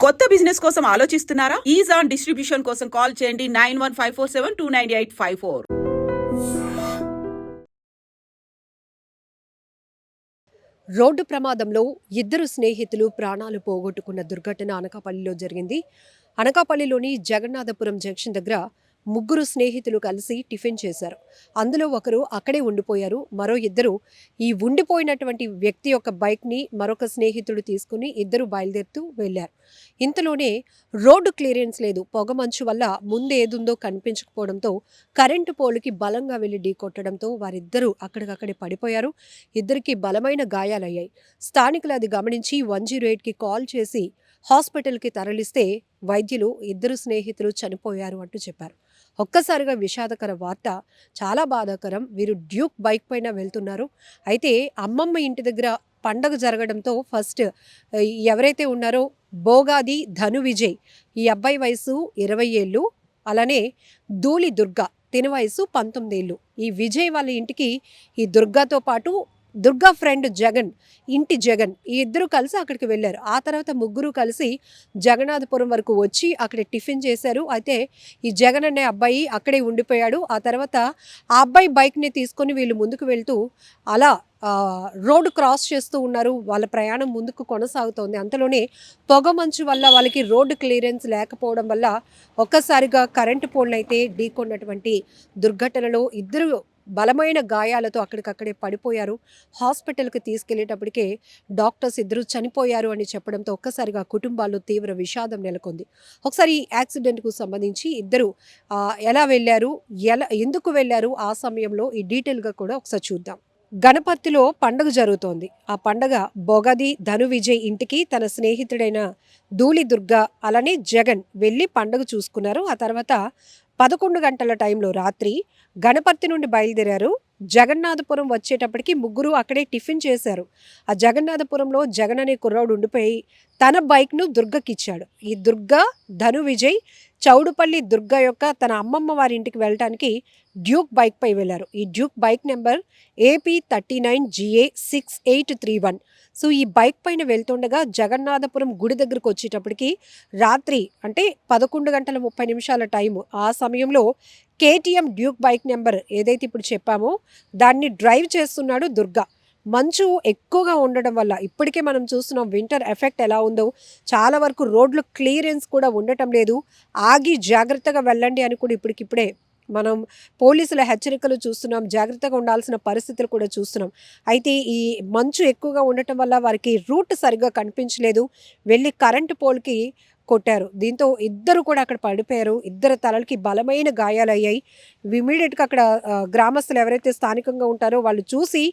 కొత్త బిజినెస్ కోసం ఆలోచిస్తున్నారా? ఈజాన్ డిస్ట్రిబ్యూషన్ కోసం కాల్ చేయండి 9154729854. రోడ్డు ప్రమాదంలో ఇద్దరు స్నేహితులు ప్రాణాలు పోగొట్టుకున్న దుర్ఘటన అనకాపల్లిలో జరిగింది. అనకాపల్లిలోని జగన్నాథపురం జంక్షన్ దగ్గర ముగ్గురు స్నేహితులు కలిసి టిఫిన్ చేశారు. అందులో ఒకరు అక్కడే ఉండిపోయారు. మరో ఇద్దరు ఈ ఉండిపోయినటువంటి వ్యక్తి యొక్క బైక్ని మరొక స్నేహితుడు తీసుకుని ఇద్దరు బయలుదేరుతూ వెళ్ళారు. ఇంతలోనే రోడ్డు క్లియరెన్స్ లేదు. పొగమంచు వల్ల ముందు ఏదుందో కనిపించకపోవడంతో కరెంటు పోలుకి బలంగా వెళ్లి ఢీకొట్టడంతో వారిద్దరూ అక్కడికక్కడే పడిపోయారు. ఇద్దరికి బలమైన గాయాలయ్యాయి. స్థానికులు అది గమనించి 108కి కాల్ చేసి హాస్పిటల్కి తరలిస్తే వైద్యులు ఇద్దరు స్నేహితులు చనిపోయారు అంటూ చెప్పారు. ఒక్కసారిగా విషాదకర వార్త, చాలా బాధాకరం. వీరు డ్యూక్ బైక్ పైన వెళ్తున్నారు. అయితే అమ్మమ్మ ఇంటి దగ్గర పండగ జరగడంతో ఫస్ట్ ఎవరైతే ఉన్నారో బోగాది ధను విజయ్, ఈ అబ్బాయి వయసు 20 ఏళ్ళు, అలానే ధూళి దుర్గ, తిన వయసు 19 ఏళ్ళు. ఈ విజయ్ వాళ్ళ ఇంటికి ఈ దుర్గాతో పాటు దుర్గా ఫ్రెండ్ జగన్, ఇంటి జగన్, ఈ ఇద్దరు కలిసి అక్కడికి వెళ్ళారు. ఆ తర్వాత ముగ్గురు కలిసి జగన్నాథపురం వరకు వచ్చి అక్కడ టిఫిన్ చేశారు. అయితే ఈ జగన్ అనే అబ్బాయి అక్కడే ఉండిపోయాడు. ఆ తర్వాత ఆ అబ్బాయి బైక్ని తీసుకొని వీళ్ళు ముందుకు వెళ్తూ అలా రోడ్డు క్రాస్ చేస్తూ ఉన్నారు. వాళ్ళ ప్రయాణం ముందుకు కొనసాగుతోంది. అంతలోనే పొగ మంచు వల్ల వాళ్ళకి రోడ్డు క్లియరెన్స్ లేకపోవడం వల్ల ఒక్కసారిగా కరెంటు పోల్నైతే ఢీకొన్నటువంటి దుర్ఘటనలో ఇద్దరు బలమైన గాయాలతో అక్కడికక్కడే పడిపోయారు. హాస్పిటల్కి తీసుకెళ్లేటప్పటికే డాక్టర్స్ ఇద్దరు చనిపోయారు అని చెప్పడంతో ఒక్కసారిగా కుటుంబాల్లో తీవ్ర విషాదం నెలకొంది. ఒకసారి ఈ యాక్సిడెంట్కు సంబంధించి ఇద్దరు ఎలా వెళ్ళారు, ఎందుకు వెళ్ళారు, ఆ సమయంలో ఈ డీటెయిల్గా కూడా ఒకసారి చూద్దాం. గణపతిలో పండుగ జరుగుతోంది. ఆ పండగ బొగది ధను విజయ్ ఇంటికి తన స్నేహితుడైన ధూళి దుర్గ అలానే జగన్ వెళ్ళి పండుగ చూసుకున్నారు. ఆ తర్వాత 11 గంటల టైంలో రాత్రి గణపతి నుండి బయలుదేరారు. జగన్నాథపురం వచ్చేటప్పటికి ముగ్గురు అక్కడే టిఫిన్ చేశారు. ఆ జగన్నాథపురంలో జగన్ అనే కుర్రాడు ఉండిపోయి తన బైక్ను దుర్గకిచ్చాడు. ఈ దుర్గ ధను విజయ్ చౌడుపల్లి దుర్గ యొక్క తన అమ్మమ్మ వారి ఇంటికి వెళ్ళటానికి డ్యూక్ బైక్ పై వెళ్లారు. ఈ Duke bike number AP39GA6831. So ఈ బైక్ పైన వెళ్తుండగా జగన్నాథపురం గుడి దగ్గరకు వచ్చేటప్పటికి రాత్రి అంటే 11:30 టైము. ఆ సమయంలో కేటీఎం డ్యూక్ బైక్ నెంబర్ ఏదైతే ఇప్పుడు చెప్పామో దాన్ని డ్రైవ్ చేస్తున్నాడు దుర్గ. మంచు ఎక్కువగా ఉండడం వల్ల ఇప్పటికే మనం చూస్తున్నాం వింటర్ ఎఫెక్ట్ ఎలా ఉందో. చాలా వరకు రోడ్లు క్లియరెన్స్ కూడా ఉండటం లేదు. ఆగి జాగ్రత్తగా వెళ్ళండి అని కూడా ఇప్పటికిప్పుడే మనం పోలీసుల హెచ్చరికలు చూస్తున్నాం. జాగ్రత్తగా ఉండాల్సిన పరిస్థితులు కూడా చూస్తున్నాం. అయితే ఈ మంచు ఎక్కువగా ఉండటం వల్ల వారికి రూట్ సరిగ్గా కనిపించలేదు. వెళ్ళి కరెంటు పోల్కి కొట్టారు. దీంతో ఇద్దరు కూడా అక్కడ పడిపోయారు. ఇద్దరు తలలకి బలమైన గాయాలయ్యాయి. ఇమీడియట్గా అక్కడ గ్రామస్తులు ఎవరైతే స్థానికంగా ఉంటారో వాళ్ళు చూసి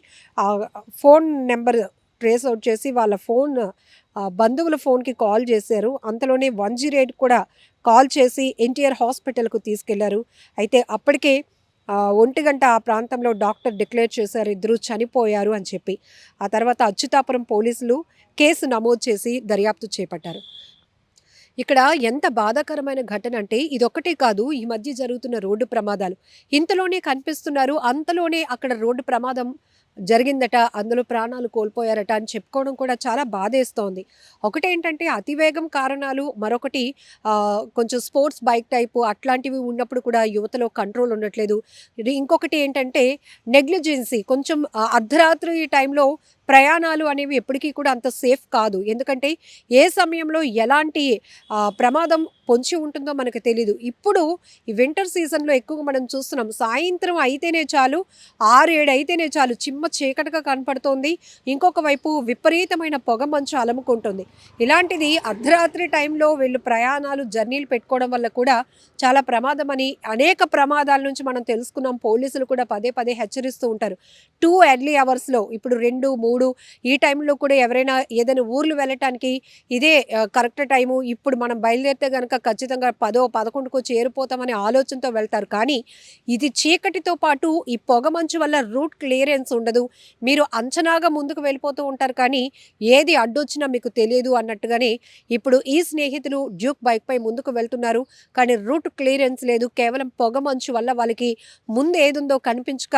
ఫోన్ నెంబర్ ట్రేస్ అవుట్ చేసి వాళ్ళ ఫోన్ బంధువుల ఫోన్కి కాల్ చేశారు. అంతలోనే 108 కూడా కాల్ చేసి ఎన్టీఆర్ హాస్పిటల్కు తీసుకెళ్లారు. అయితే అప్పటికే 1 గంట ఆ ప్రాంతంలో డాక్టర్ డిక్లేర్ చేశారు ఇద్దరు చనిపోయారు అని చెప్పి. ఆ తర్వాత అచ్యుతాపురం పోలీసులు కేసు నమోదు చేసి దర్యాప్తు చేపట్టారు. ఇక్కడ ఎంత బాధాకరమైన ఘటన అంటే ఇదొక్కటే కాదు, ఈ మధ్య జరుగుతున్న రోడ్డు ప్రమాదాలు ఇంతలోనే కనిపిస్తున్నారు. అంతలోనే అక్కడ రోడ్డు ప్రమాదం జరిగిందట, అందులో ప్రాణాలు కోల్పోయారట అని చెప్పుకోవడం కూడా చాలా బాధేస్తోంది. ఒకటేంటంటే అతివేగం కారణాలు, మరొకటి కొంచెం స్పోర్ట్స్ బైక్ టైపు అట్లాంటివి ఉన్నప్పుడు కూడా యువతలో కంట్రోల్ ఉండట్లేదు. ఇంకొకటి ఏంటంటే నెగ్లిజెన్సీ, కొంచెం అర్ధరాత్రి టైంలో ప్రయాణాలు అనేవి ఎప్పటికీ కూడా అంత సేఫ్ కాదు. ఎందుకంటే ఏ సమయంలో ఎలాంటి ప్రమాదం పొంచి ఉంటుందో మనకు తెలీదు. ఇప్పుడు ఈ వింటర్ సీజన్లో ఎక్కువగా మనం చూస్తున్నాం, సాయంత్రం అయితేనే చాలు, 6-7 అయితేనే చాలు చిమ్మ చీకటిగా కనపడుతోంది. ఇంకొక వైపు విపరీతమైన పొగ మంచు అలముకుంటుంది. ఇలాంటిది అర్ధరాత్రి టైంలో వీళ్ళు ప్రయాణాలు జర్నీలు పెట్టుకోవడం వల్ల కూడా చాలా ప్రమాదం అని అనేక ప్రమాదాల నుంచి మనం తెలుసుకున్నాం. పోలీసులు కూడా పదే పదే హెచ్చరిస్తూ ఉంటారు. 2 ఎర్లీ అవర్స్లో ఇప్పుడు 2-3 ఈ టైంలో కూడా ఎవరైనా ఏదైనా ఊర్లు వెళ్ళటానికి ఇదే కరెక్ట్ టైము, ఇప్పుడు మనం బయలుదేరితే కనుక ఖచ్చితంగా 10-11కు చేరిపోతామనే ఆలోచనతో వెళ్తారు. కానీ ఇది చీకటితో పాటు ఈ పొగ మంచు వల్ల రూట్ క్లియరెన్స్ ఉండదు. మీరు అంచనాగా ముందుకు వెళ్ళిపోతూ ఉంటారు, కానీ ఏది అడ్డొచ్చినా మీకు తెలియదు అన్నట్టుగానే ఇప్పుడు ఈ స్నేహితులు డ్యూక్ బైక్పై ముందుకు వెళ్తున్నారు. కానీ రూట్ క్లియరెన్స్ లేదు. కేవలం పొగ మంచు వల్ల వాళ్ళకి ముందు ఏదుందో కనిపించక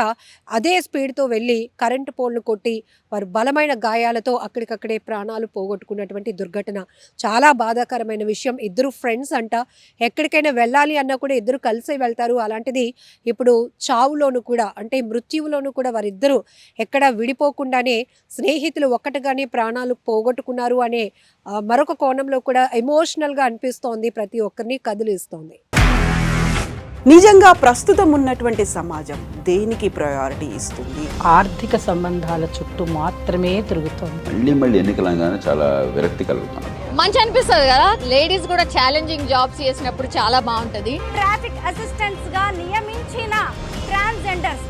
అదే స్పీడ్తో వెళ్ళి కరెంటు పోల్ను కొట్టి వారు వారు బలమైన గాయాలతో అక్కడికక్కడే ప్రాణాలు పోగొట్టుకున్నటువంటి దుర్ఘటన. చాలా బాధాకరమైన విషయం. ఇద్దరు ఫ్రెండ్స్ అంట, ఎక్కడికైనా వెళ్ళాలి అన్నా కూడా ఇద్దరు కలిసే వెళ్తారు. అలాంటిది ఇప్పుడు చావులోను కూడా, అంటే మృత్యువులోను కూడా వారిద్దరూ ఎక్కడ విడిపోకుండానే స్నేహితులు ఒక్కటిగానే ప్రాణాలు పోగొట్టుకున్నారు అనే మరొక కోణంలో కూడా ఎమోషనల్గా అనిపిస్తోంది, ప్రతి ఒక్కరిని కదిలిస్తోంది. నిజంగా ప్రస్తుతం ఉన్నటువంటి సమాజం దేనికి ప్రయారిటీ ఇస్తుంది? ఆర్థిక సంబంధాల చుట్టూ మాత్రమే తిరుగుతోంది. మళ్ళీ ఎన్నికలంగానే చాలా విరక్తి కలుగుతాను. మంచి అనిపిస్తుంది కదా, లేడీస్ కూడా ఛాలెంజింగ్ జాబ్స్ చేసినప్పుడు చాలా బాగుంటది. ట్రాఫిక్ అసిస్టెంట్స్ గా నియమించిన ట్రాన్స్జెండర్స్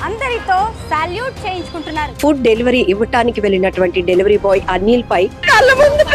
అందరితో సాల్యూట్ చేయించుకుంటున్నారు. ఫుడ్ డెలివరీ ఇవ్వటానికి వెళ్ళినటువంటి డెలివరీ బాయ్ అనిల్ పై కళ్ళ ముందు